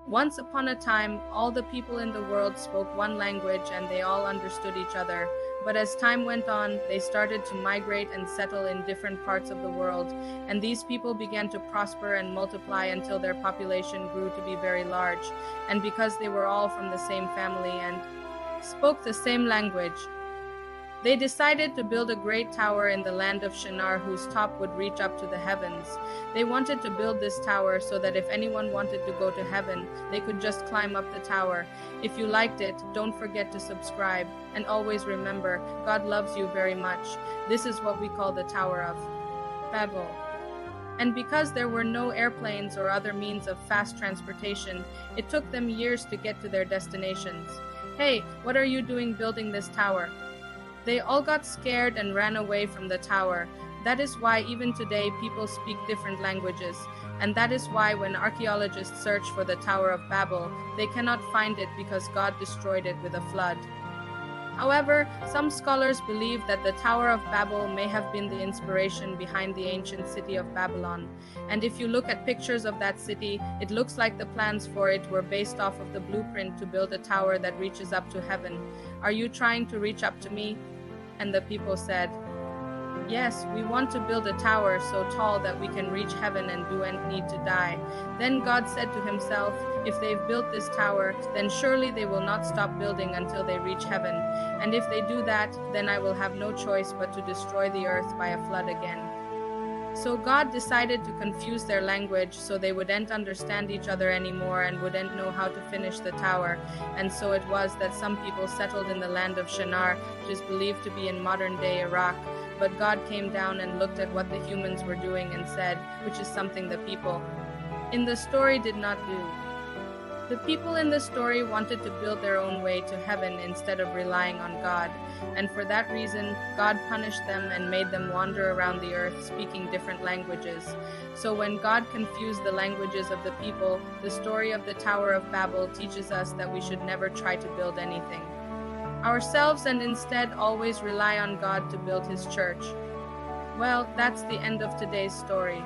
Once upon a time, all the people in the world spoke one language and they all understood each other. But as time went on, they started to migrate and settle in different parts of the world, and these people began to prosper and multiply until their population grew to be very large. And because they were all from the same family and spoke the same language, they decided to build a great tower in the land of Shinar whose top would reach up to the heavens. They wanted to build this tower so that if anyone wanted to go to heaven, they could just climb up the tower. If you liked it, don't forget to subscribe. And always remember, God loves you very much. This is what we call the Tower of Babel. And because there were no airplanes or other means of fast transportation, it took them years to get to their destinations. Hey, what are you doing building this tower? They all got scared and ran away from the tower. That is why even today people speak different languages. And that is why when archaeologists search for the Tower of Babel, they cannot find it because God destroyed it with a flood. However, some scholars believe that the Tower of Babel may have been the inspiration behind the ancient city of Babylon. And if you look at pictures of that city, it looks like the plans for it were based off of the blueprint to build a tower that reaches up to heaven. Are you trying to reach up to me? And the people said, yes, we want to build a tower so tall that we can reach heaven and don't need to die. Then God said to himself, if they've built this tower, then surely they will not stop building until they reach heaven. And if they do that, then I will have no choice but to destroy the earth by a flood again. So God decided to confuse their language so they wouldn't understand each other anymore and wouldn't know how to finish the tower. And so it was that some people settled in the land of Shinar, which is believed to be in modern-day Iraq. But God came down and looked at what the humans were doing and said, which is something the people in the story did not do. The people in the story wanted to build their own way to heaven instead of relying on God, and for that reason, God punished them and made them wander around the earth speaking different languages. So when God confused the languages of the people, the story of the Tower of Babel teaches us that we should never try to build anything ourselves and instead always rely on God to build His church. Well, that's the end of today's story.